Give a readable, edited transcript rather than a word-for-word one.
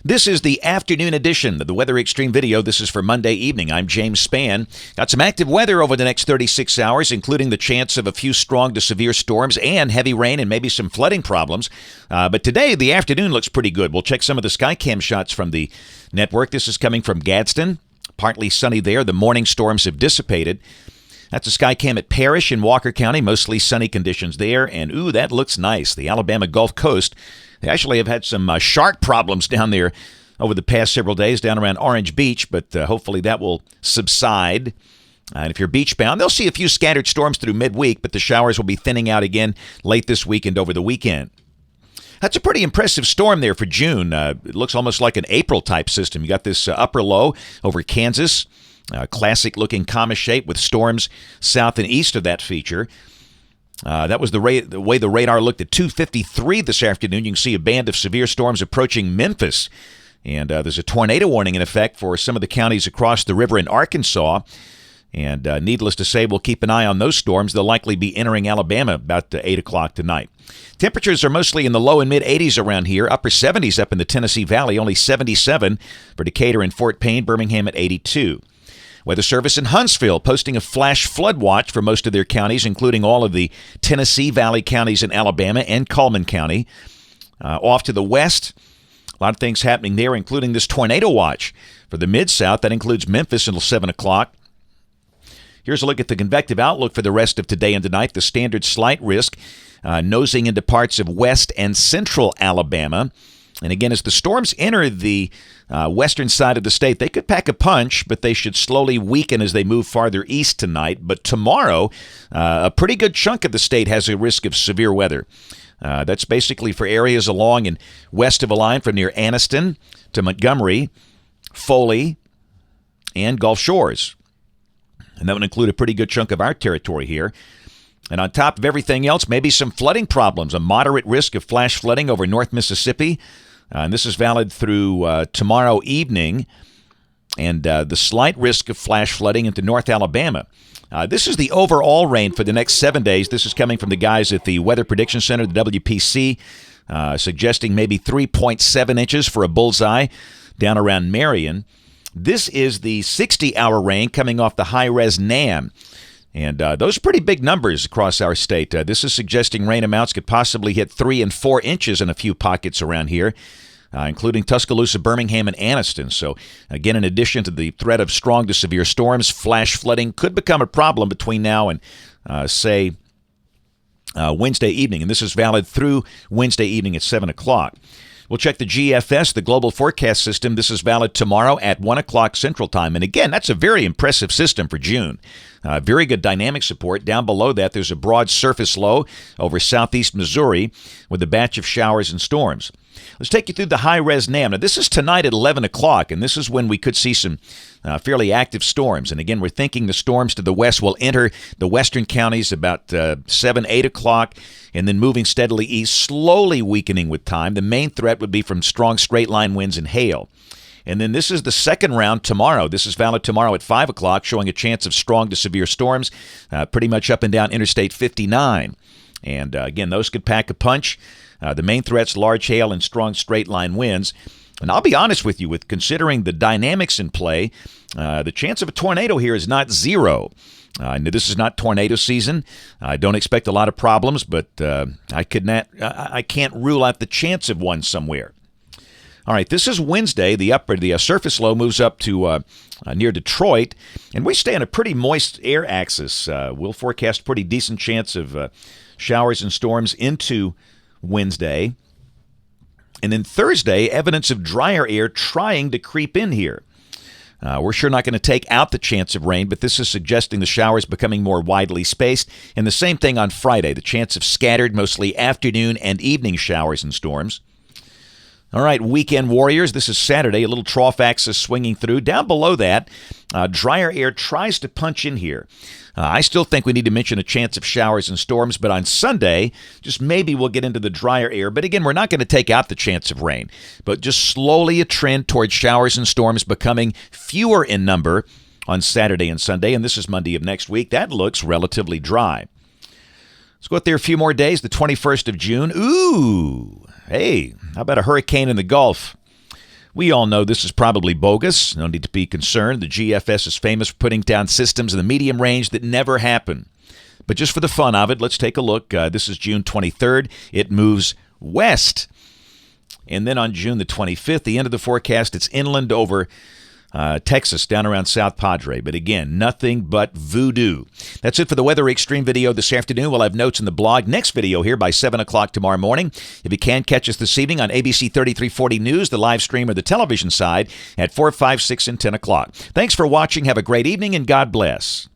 This is the afternoon edition of the Weather Xtreme video. This is for Monday evening. I'm James Spann. Got some active weather over the next 36 hours, including the chance of a few strong to severe storms and heavy rain and maybe some flooding problems. But today, the afternoon looks pretty good. We'll check some of the Skycam shots from the network. This is coming from Gadsden. Partly sunny there. The morning storms have dissipated. That's a Skycam at Parrish in Walker County. Mostly sunny conditions there. And, ooh, that looks nice. The Alabama Gulf Coast. They actually have had some shark problems down there over the past several days down around Orange Beach, but hopefully that will subside. And if you're beach-bound, they'll see a few scattered storms through midweek, but the showers will be thinning out again late this week and over the weekend. That's a pretty impressive storm there for June. It looks almost like an April-type system. You got this upper low over Kansas, classic-looking comma shape with storms south and east of that feature. That was the way the radar looked at 2:53 this afternoon. You can see a band of severe storms approaching Memphis. And there's a tornado warning in effect for some of the counties across the river in Arkansas. And needless to say, we'll keep an eye on those storms. They'll likely be entering Alabama about 8 o'clock tonight. Temperatures are mostly in the low and mid-80s around here. Upper 70s up in the Tennessee Valley. Only 77 for Decatur and Fort Payne. Birmingham at 82. Weather Service in Huntsville posting a flash flood watch for most of their counties, including all of the Tennessee Valley counties in Alabama and Cullman County. Off to the west, a lot of things happening there, including this tornado watch for the Mid-South. That includes Memphis until 7 o'clock. Here's a look at the convective outlook for the rest of today and tonight. The standard slight risk nosing into parts of west and central Alabama. And again, as the storms enter the western side of the state, they could pack a punch, but they should slowly weaken as they move farther east tonight. But tomorrow, a pretty good chunk of the state has a risk of severe weather. That's basically for areas along and west of a line from near Anniston to Montgomery, Foley, and Gulf Shores. And that would include a pretty good chunk of our territory here. And on top of everything else, maybe some flooding problems, a moderate risk of flash flooding over North Mississippi. And this is valid through tomorrow evening. And the slight risk of flash flooding into North Alabama. This is the overall rain for the next 7 days. This is coming from the guys at the Weather Prediction Center, the WPC, suggesting maybe 3.7 inches for a bullseye down around Marion. This is the 60-hour rain coming off the high-res NAM. And those are pretty big numbers across our state. This is suggesting rain amounts could possibly hit 3 and 4 inches in a few pockets around here, including Tuscaloosa, Birmingham, and Anniston. So, again, in addition to the threat of strong to severe storms, flash flooding could become a problem between now and, Wednesday evening. And this is valid through Wednesday evening at 7 o'clock. We'll check the GFS, the Global Forecast System. This is valid tomorrow at 1 o'clock Central Time. And again, that's a very impressive system for June. Very good dynamic support. Down below that, there's a broad surface low over southeast Missouri with a batch of showers and storms. Let's take you through the high-res NAM. Now, this is tonight at 11 o'clock, and this is when we could see some fairly active storms. And again, we're thinking the storms to the west will enter the western counties about 7, 8 o'clock, and then moving steadily east, slowly weakening with time. The main threat would be from strong straight-line winds and hail. And then this is the second round tomorrow. This is valid tomorrow at 5 o'clock, showing a chance of strong to severe storms pretty much up and down Interstate 59. And again, those could pack a punch. The main threats, large hail and strong straight-line winds. And I'll be honest with you, with considering the dynamics in play, the chance of a tornado here is not zero. This is not tornado season. I don't expect a lot of problems, but I can't rule out the chance of one somewhere. All right, this is Wednesday. The surface low moves up to near Detroit, and we stay on a pretty moist air axis. We'll forecast a pretty decent chance of showers and storms into Wednesday. And then Thursday, evidence of drier air trying to creep in here. We're sure not going to take out the chance of rain, but this is suggesting the showers becoming more widely spaced. And the same thing on Friday, the chance of scattered, mostly afternoon and evening showers and storms. All right, weekend warriors, this is Saturday, a little trough axis swinging through. Down below that, drier air tries to punch in here. I still think we need to mention a chance of showers and storms, but on Sunday, just maybe we'll get into the drier air. But again, we're not going to take out the chance of rain, but just slowly a trend towards showers and storms becoming fewer in number on Saturday and Sunday, and this is Monday of next week. That looks relatively dry. Let's go out there a few more days, the 21st of June. Ooh, hey, how about a hurricane in the Gulf? We all know this is probably bogus. No need to be concerned. The GFS is famous for putting down systems in the medium range that never happen. But just for the fun of it, let's take a look. This is June 23rd. It moves west. And then on June the 25th, the end of the forecast, it's inland over Texas, down around South Padre. But again, nothing but voodoo. That's it for the Weather Xtreme video this afternoon. We'll have notes in the blog. Next video here by 7 o'clock tomorrow morning. If you can, catch us this evening on ABC 3340 News, the live stream or the television side at 4, 5, 6, and 10 o'clock. Thanks for watching. Have a great evening, and God bless.